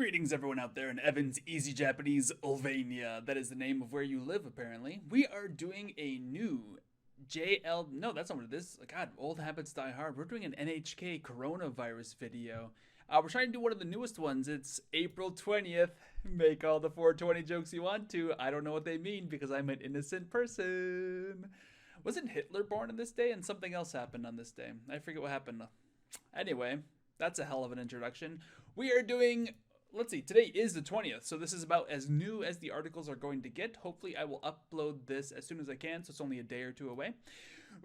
Greetings, everyone out there in Evan's Easy Japanese, Ulvania. That is the name of where you live, apparently. We are doing a new JL. No, that's not what it is. God, old habits die hard. We're doing an NHK coronavirus video. We're trying to do one of the newest ones. It's April 20th. Make all the 420 jokes you want to. I don't know what they mean because I'm an innocent person. Wasn't Hitler born on this day and something else happened on this day? I forget what happened. Anyway, that's a hell of an introduction. We are doing, let's see, today is the 20th, so this is about as new as the articles are going to get. Hopefully I will upload this as soon as I can, so it's only a day or two away.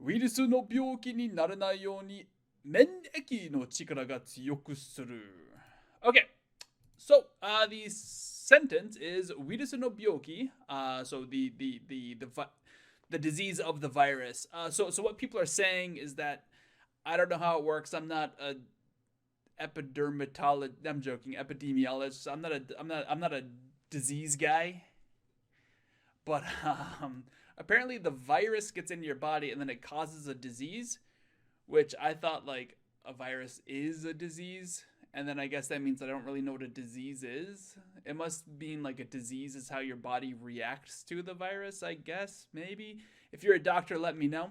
ウイルスの病気にならないように免疫の力が強くする. Okay, so the sentence is ウイルスの病気, so the disease of the virus. So what people are saying is that I don't know how it works. I'm not a epidermatologist. I'm joking. Epidemiologist. I'm not a disease guy. But apparently the virus gets into your body and then it causes a disease, which I thought like a virus is a disease. And then I guess that means I don't really know what a disease is. It must mean like a disease is how your body reacts to the virus, I guess, maybe. If you're a doctor, let me know.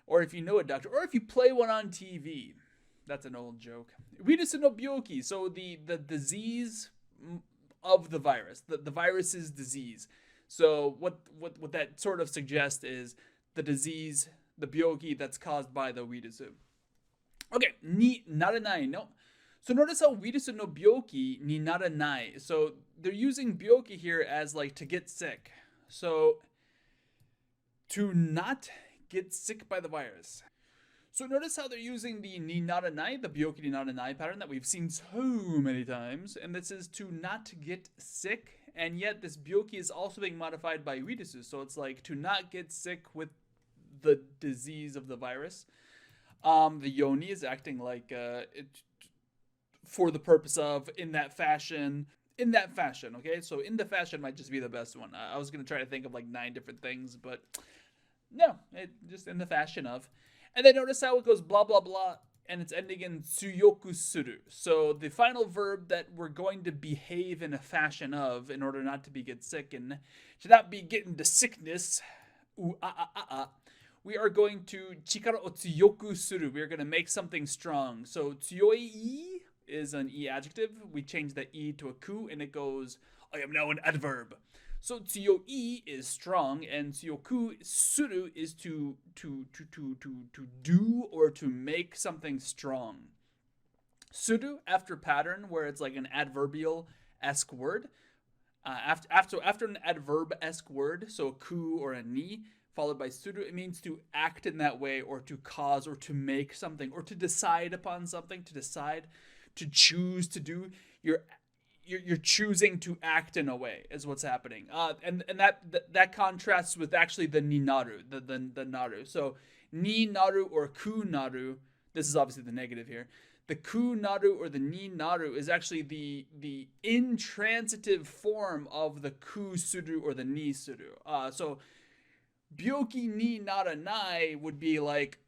Or if you know a doctor, or if you play one on TV. That's an old joke. Wirisu no byoki, so the disease of the virus, the virus's disease. So what that sort of suggests is the disease, the byoki that's caused by the wirisu. Okay, ni naranai no. So notice how wirisu no byoki ni naranai. So they're using byoki here as like to get sick. So to not get sick by the virus. So notice how they're using the ni naranai, the byoki ni naranai pattern that we've seen so many times, and this is to not get sick, and yet this byoki is also being modified by wirisu, so it's like to not get sick with the disease of the virus. The yoni is acting like for the purpose of in that fashion, okay? So in the fashion might just be the best one. I was going to try to think of like 9 different things, but no, it just in the fashion of. And then notice how it goes blah, blah, blah, and it's ending in tsuyoku suru. So the final verb that we're going to behave in a fashion of in order not to get sick and to not be getting the sickness, we are going to chikara o tsuyoku suru. We are going to make something strong. So tsuyoi is an e adjective. We change the e to a ku, and it goes, I am now an adverb. So tsuyoi is strong, and tsuyoku suru is to do or to make something strong. Suru after pattern, where it's like an adverbial-esque word. After an adverb-esque word, so a ku or a ni, followed by suru, it means to act in that way or to cause or to make something or to decide upon something, to decide, to choose to do. You're choosing to act in a way is what's happening. And that contrasts with actually the ni naru, the naru. So ni naru or ku naru, this is obviously the negative here. The ku naru or the ni naru is actually the intransitive form of the ku suru or the ni suru. So byoki ni naranai would be like,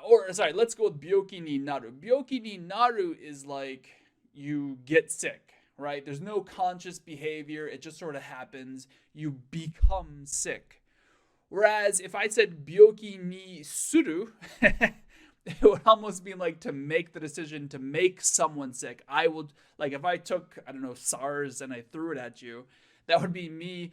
or sorry, let's go with byoki ni naru. Byoki ni naru is like, you get sick, right? There's no conscious behavior. It just sort of happens. You become sick. Whereas if I said byoki ni suru, it would almost be like to make the decision to make someone sick. I would, like if I took, I don't know, SARS and I threw it at you, that would be me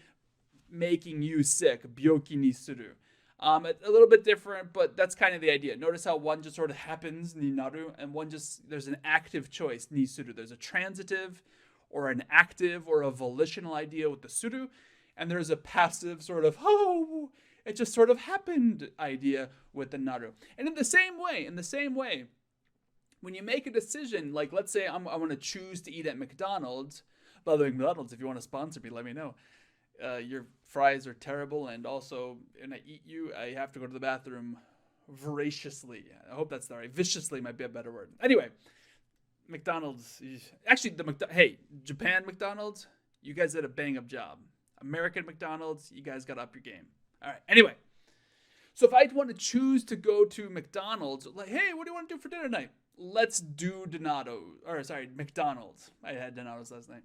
making you sick. Byoki ni suru. A little bit different, but that's kind of the idea. Notice how one just sort of happens, ni naru, and one just, there's an active choice, ni suru. There's a transitive or an active or a volitional idea with the suru, and there's a passive sort of, oh, it just sort of happened idea with the naru. And in the same way, when you make a decision, like let's say I want to choose to eat at McDonald's. By the way, McDonald's, if you want to sponsor me, let me know. Your fries are terrible, and also when I eat you, I have to go to the bathroom voraciously. I hope that's the right. Viciously might be a better word. Anyway, McDonald's. Actually, hey, Japan McDonald's, you guys did a bang-up job. American McDonald's, you guys got to up your game. All right, anyway. So if I want to choose to go to McDonald's, like, hey, what do you want to do for dinner tonight? let's do Donato, or sorry, McDonald's. I had Donato's last night.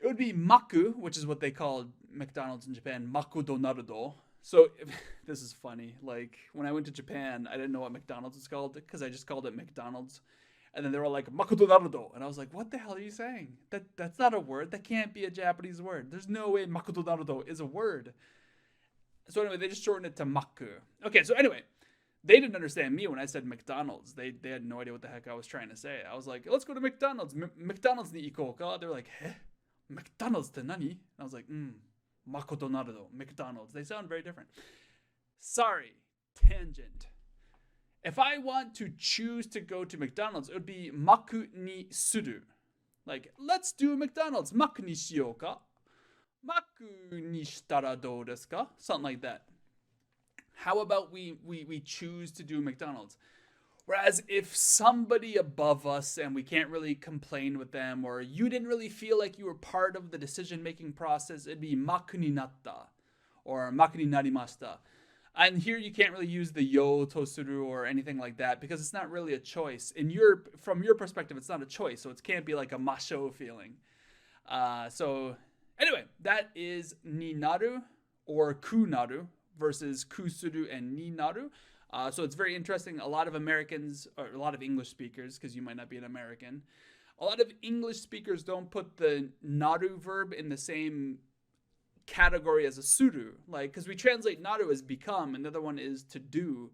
It would be Maku, which is what they call McDonald's in Japan, Maku Donado. So this is funny. Like when I went to Japan, I didn't know what McDonald's was called because I just called it McDonald's. And then they were like, Maku Donado. And I was like, what the hell are you saying? That's not a word. That can't be a Japanese word. There's no way Maku Donado is a word. So anyway, they just shortened it to Maku. Okay, so anyway, they didn't understand me when I said McDonald's. They had no idea what the heck I was trying to say. I was like, let's go to McDonald's. McDonald's ni ikoka. They were like, heh? McDonald's te nani? And I was like, Makoto Naruto, McDonald's. They sound very different. Sorry, tangent. If I want to choose to go to McDonald's, it would be Maku ni suru. Like, let's do McDonald's. Maku ni shiyou ka? Maku ni shitara dou desu ka? Something like that. How about we choose to do McDonald's? Whereas if somebody above us and we can't really complain with them, or you didn't really feel like you were part of the decision-making process, it'd be maku ni natta or maku ni narimashita. And here you can't really use the yo tosuru or anything like that because it's not really a choice. From your perspective, it's not a choice, so it can't be like a masho feeling. So anyway, that is ni naru or ku naru versus kusuru and ni naru. So it's very interesting. A lot of Americans, or a lot of English speakers, because you might not be an American, a lot of English speakers don't put the naru verb in the same category as a suru. Like, because we translate naru as become, and the other one is to do.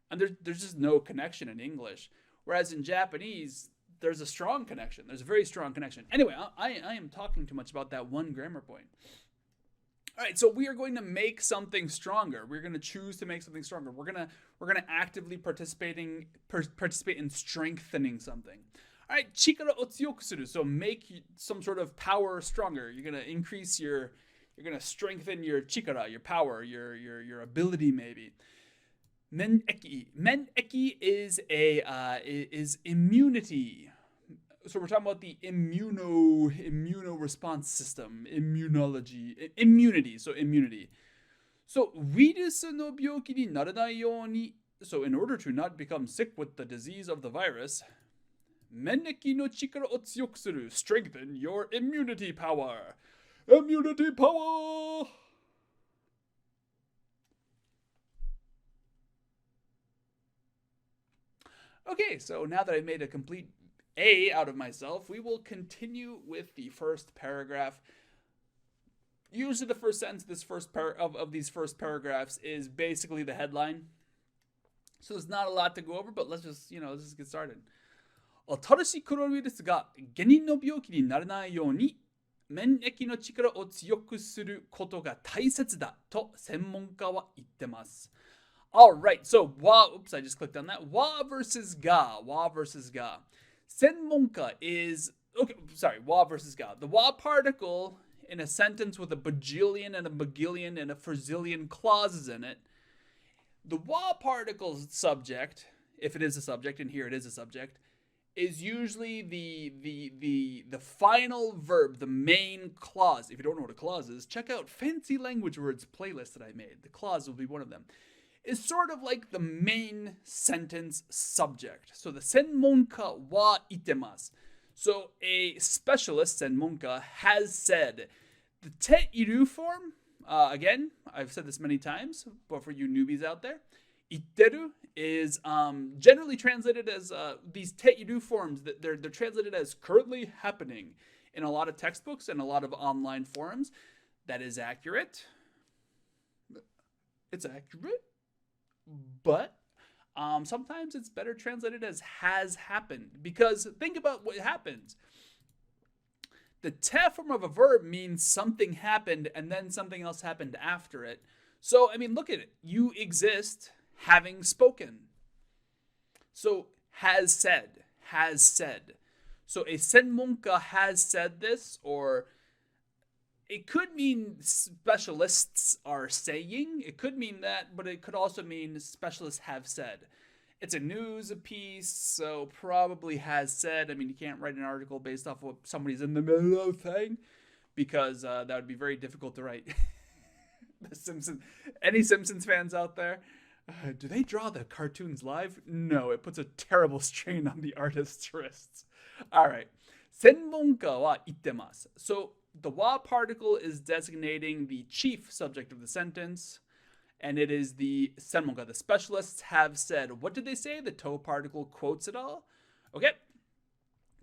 And there's just no connection in English. Whereas in Japanese, there's a strong connection. There's a very strong connection. Anyway, I am talking too much about that one grammar point. All right, so we are going to make something stronger. We're going to choose to make something stronger. We're going to actively participate in strengthening something. All right, chikara o tsuyoku suru. So make some sort of power stronger. You're going to strengthen your chikara, your power, your ability maybe. Meneki. Meneki is immunity. So we're talking about the immuno response system, immunity. So immunity. So virusu no byoki ni naranai you ni. So in order to not become sick with the disease of the virus, meneki no chikara o tsuyoku suru. Strengthen your immunity power. Immunity power. Okay, so now that I made a complete A out of myself, we will continue with the first paragraph. Usually the first sentence of these first paragraphs is basically the headline. So there's not a lot to go over, but let's just get started. 新しいコロナウイルスが原因の病気にならないように免疫の力を強くすることが大切だと専門家は言ってます。Alright, so oops, I just clicked on that. Wa versus ga. Senmonka is, wa versus ga. The wa particle in a sentence with a bajillion and a bagillion and a ferzillion clauses in it. The wa particle's subject, if it is a subject, and here it is a subject, is usually the final verb, the main clause. If you don't know what a clause is, check out Fancy Language Words playlist that I made. The clause will be one of them. Is sort of like the main sentence subject. So the senmonka wa itemasu. So a specialist, senmonka, has said. The te iru form, again, I've said this many times, but for you newbies out there, itteru is generally translated as these te iru forms. They're translated as currently happening in a lot of textbooks and a lot of online forums. That is accurate. It's accurate. But sometimes it's better translated as has happened. Because think about what happens. The te form of a verb means something happened and then something else happened after it. So, I mean, look at it. You exist having spoken. So, has said. So, a senmonka has said this, or it could mean specialists are saying. It could mean that, but it could also mean specialists have said. It's a news piece, so probably has said. I mean, you can't write an article based off what somebody's in the middle of saying, because that would be very difficult to write. The Simpsons, any Simpsons fans out there? Do they draw the cartoons live? No, it puts a terrible strain on the artist's wrists. All right. 専門家は言ってます. So the wa particle is designating the chief subject of the sentence, and it is the senmonga. The specialists have said. What did they say? The to particle quotes it all? Okay.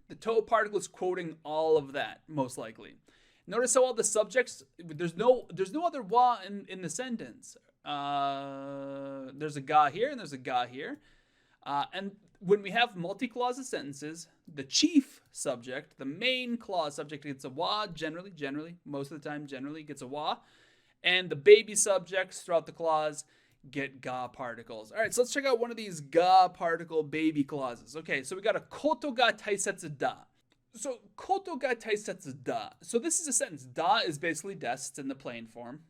The to particle is quoting all of that, most likely. Notice how all the subjects, there's no other wa in the sentence. There's a ga here and there's a ga here. And when we have multi-clause sentences, the chief subject, the main clause subject gets a wa, generally, most of the time, generally gets a wa. And the baby subjects throughout the clause get ga particles. All right, so let's check out one of these ga particle baby clauses. Okay, so we got a koto ga taisetsu da. So koto ga taisetsu da. So this is a sentence. Da is basically des. It's in the plain form.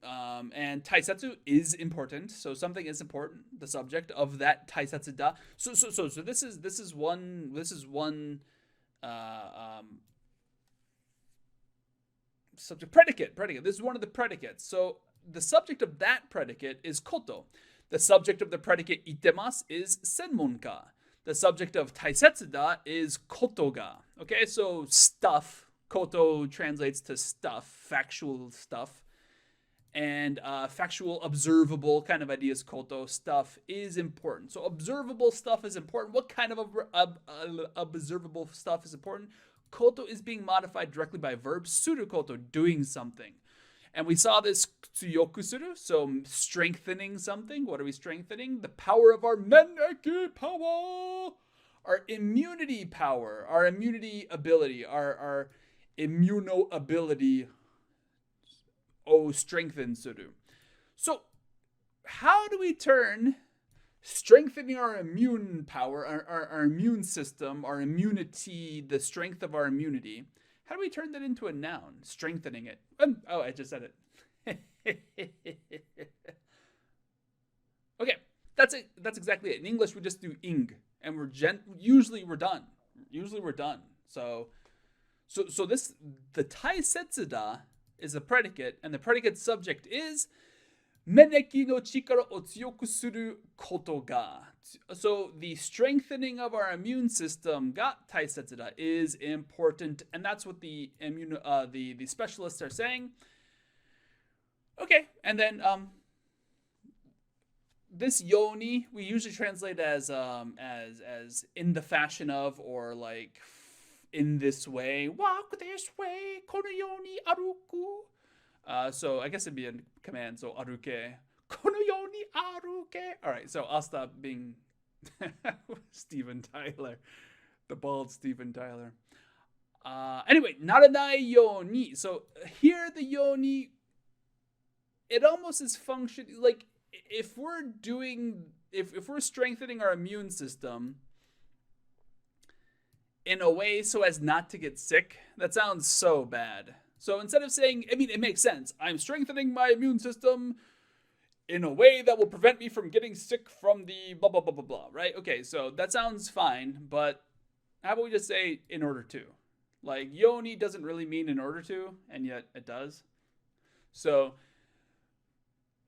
And taisetsu is important. So something is important. The subject of that taisetsu da. So this is one subject predicate. This is one of the predicates. So the subject of that predicate is koto. The subject of the predicate itemasu is senmonka. The subject of taisetsu da is koto ga. Okay, so stuff. Koto translates to stuff, factual stuff. And factual, observable kind of ideas, koto stuff is important. So observable stuff is important. What kind of observable stuff is important? Koto is being modified directly by verb suru koto, doing something. And we saw this tsuyoku suru, so strengthening something. What are we strengthening? The power of our meneki power, our immunity power, our immunity ability, our immuno ability. Strengthen suru. So, how do we turn strengthening our immune power, our immune system, our immunity, the strength of our immunity, how do we turn that into a noun? Strengthening it. I just said it. Okay, that's it. That's exactly it. In English, we just do ing, and usually we're done. So this the taisetsu da is a predicate, and the predicate subject is meneki no chikara o tsuyoku suru koto ga. So the strengthening of our immune system ga taisetsu da is important, and that's what the specialists are saying. Okay, and then this yoni we usually translate as in the fashion of, or like in this way, walk this way, kono yoni aruku. So I guess it'd be a command, so aruke, kono yoni aruke. All right, so I'll stop being Steven Tyler, the bald Steven Tyler. Anyway, naranai yoni. So here the yoni, it almost is functioning like if we're strengthening our immune system in a way so as not to get sick. That sounds so bad. So instead of saying, it makes sense. I'm strengthening my immune system in a way that will prevent me from getting sick from the blah, blah, blah, blah, blah, right? Okay, so that sounds fine, but how about we just say in order to? Like, yoni doesn't really mean in order to, and yet it does. So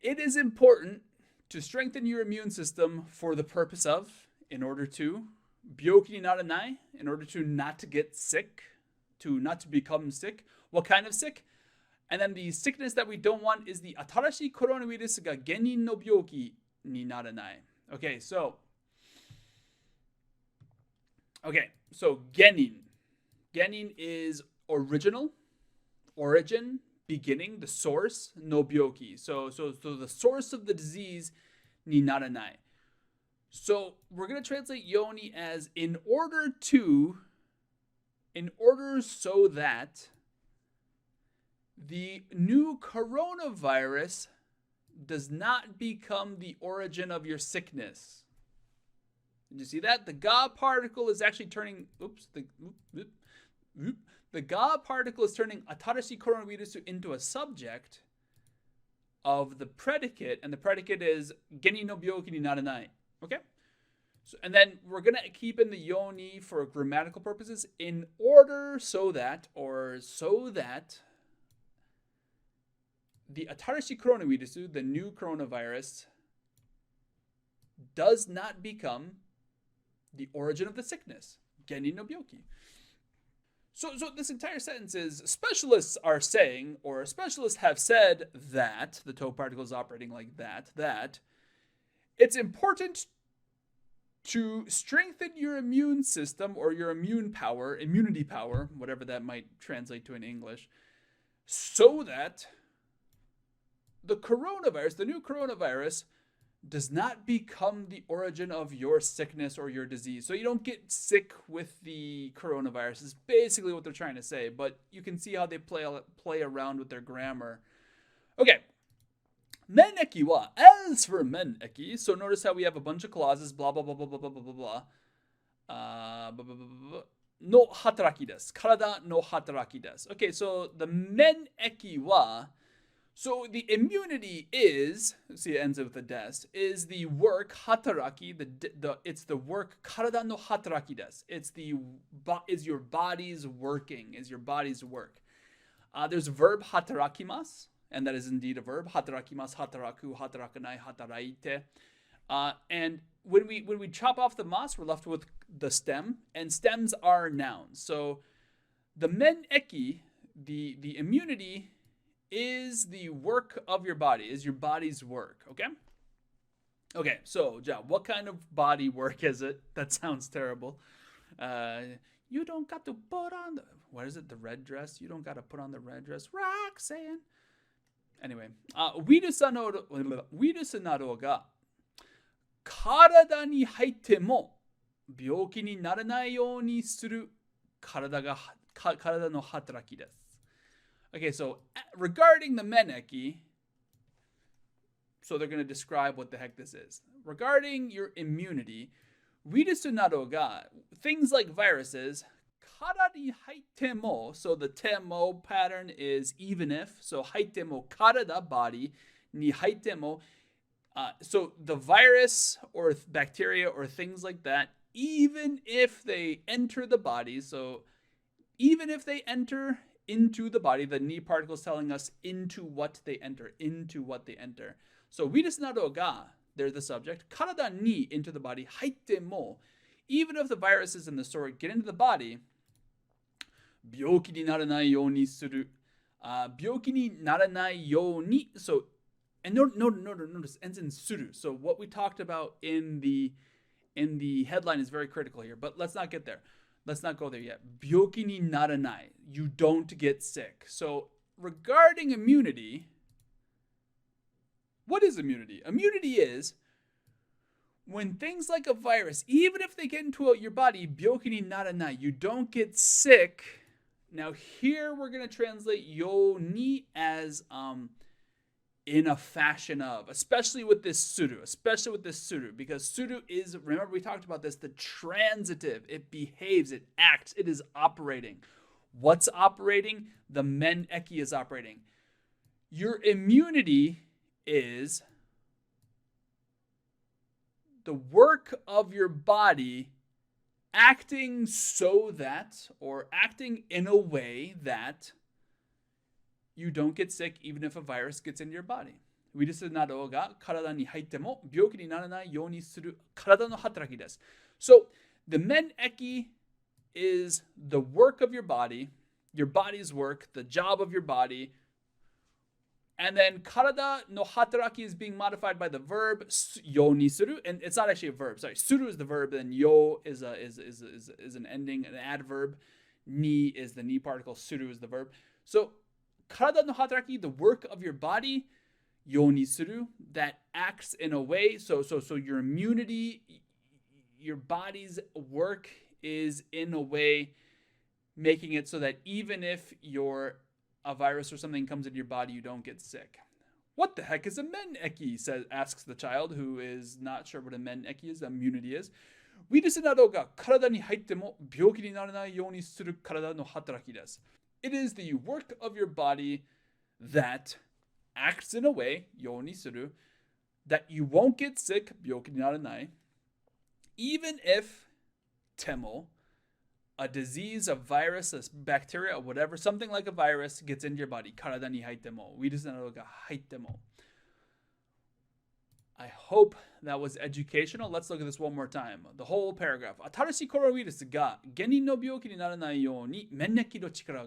it is important to strengthen your immune system for the purpose of, in order to, byoki ni naranai, in order to not to get sick, to not to become sick. What kind of sick? And then the sickness that we don't want is the atarashi coronavirus ga genin no byoki ni naranai. Okay, so genin. Genin is original, origin, beginning, the source, no byoki. So the source of the disease ni naranai. So we're going to translate yoni as in order so that the new coronavirus does not become the origin of your sickness. Did you see that? The ga particle is actually turning, the ga particle is turning atarashi coronavirus into a subject of the predicate, and the predicate is geni no byoki ni naranai. Okay? So, and then we're going to keep in the yoni for grammatical purposes in order so that the atarashi coronavirus, the new coronavirus, does not become the origin of the sickness. Geni no byoki. So this entire sentence is, specialists are saying, or specialists have said that, the to particle is operating like that it's important to strengthen your immune system or your immunity power, whatever that might translate to in English, so that the new coronavirus, does not become the origin of your sickness or your disease. So you don't get sick with the coronavirus is basically what they're trying to say, but you can see how they play around with their grammar. Okay. Men-eki wa, as for men-eki, so notice how we have a bunch of clauses, blah, blah, blah, blah, blah, blah, blah, blah, blah. No hataraki desu. Karada no hataraki desu. Okay, so the men-eki wa, so the immunity is, see it ends with a des, is the work, hataraki, it's the work, karada no hataraki desu. Is your body's working, is your body's work. There's a verb, hatarakimasu, and that is indeed a verb, hatarakimasu, hataraku, hatarakanai, hataraite. And when we chop off the mas, we're left with the stem, and stems are nouns. So the men-eki, the immunity, is the work of your body, is your body's work, okay? Okay, so, what kind of body work is it? That sounds terrible. You don't got to put on the red dress? You don't got to put on the red dress. Roxanne. Anyway, ウイルスなどが体に入っても病気にならないようにする体の働きです。Okay, so regarding the men-eki, so they're going to describe what the heck this is. Regarding your immunity, ウイルスなどが things like viruses, 体に入っても, so the temo pattern is even if, so 入っても karada, body, に入っても, so the virus or bacteria or things like that, even if they enter the body, so even if they enter into the body, the ni particle is telling us into what they enter. So, ウイルスなどが, they're the subject, 体に into the body, 入っても, even if the viruses and the sort get into the body, 病気にならないようにする. 病気にならないように, so, and notice, ends in suru. So what we talked about in the headline is very critical here, but let's not get there. Let's not go there yet. 病気にならない. You don't get sick. So regarding immunity, what is immunity? Immunity is when things like a virus, even if they get into your body, 病気にならない, you don't get sick. Now here we're going to translate yo ni as in a fashion of, especially with this suru, because suru is, remember we talked about this, the transitive. It behaves, it acts, it is operating. What's operating? The men-eki is operating. Your immunity is the work of your body acting so that, or acting in a way that you don't get sick even if a virus gets into your body. ウイルスなどが体に入っても病気にならないようにする体の働きです。So, the men-eki is the work of your body's work, the job of your body. And then karada no hataraki is being modified by the verb yo ni suru, and it's not actually a verb. Sorry, suru is the verb, and yo is an ending, an adverb. Ni is the ni particle. Suru is the verb. So karada no hataraki, the work of your body, yo ni suru, that acts in a way. So your immunity, your body's work is in a way making it so that even if a virus or something comes into your body, you don't get sick. What the heck is a men-eki? Asks the child, who is not sure what a men-eki is, immunity is. ウイルスなどが体に入っても病気にならないようにする体の働きです。It is the work of your body that acts in a way, ようにする, that you won't get sick, 病気にならない, even if ても a disease, a virus, a bacteria, or whatever, something like a virus gets into your body. 体に入っても、ウイルスなどが入っても。I hope that was educational. Let's look at this one more time. The whole paragraph. 新しいコロナウイルスが原因の病気にならないように免疫の力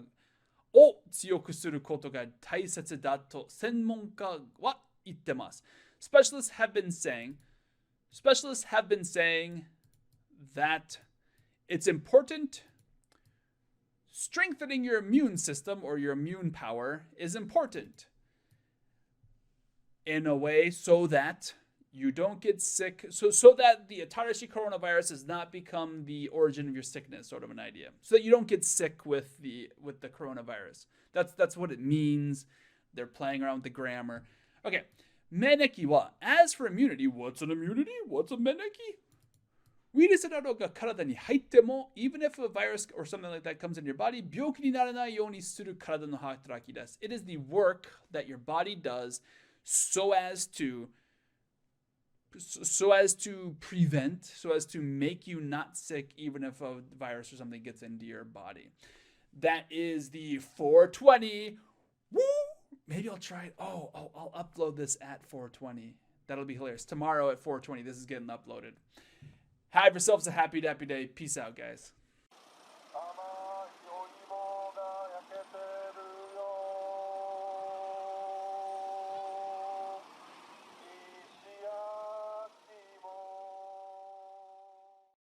を強くすることが大切だと専門家は言ってます。Specialists have been saying that it's important. Strengthening your immune system or your immune power is important in a way so that you don't get sick, so that the Atarashi coronavirus does not become the origin of your sickness, sort of an idea. So that you don't get sick with the coronavirus. That's what it means. They're playing around with the grammar. Okay. Meneki wa. As for immunity, what's an immunity? What's a meneki? ウイルスなどが体に入っても even if a virus or something like that comes in your body, 病気にならないようにする体の働きです。It is the work that your body does so as to prevent, so as to make you not sick even if a virus or something gets into your body. That is the 420. Woo! Maybe I'll try it. I'll upload this at 420. That'll be hilarious. Tomorrow at 420, this is getting uploaded. Have yourselves a happy day. Peace out, guys.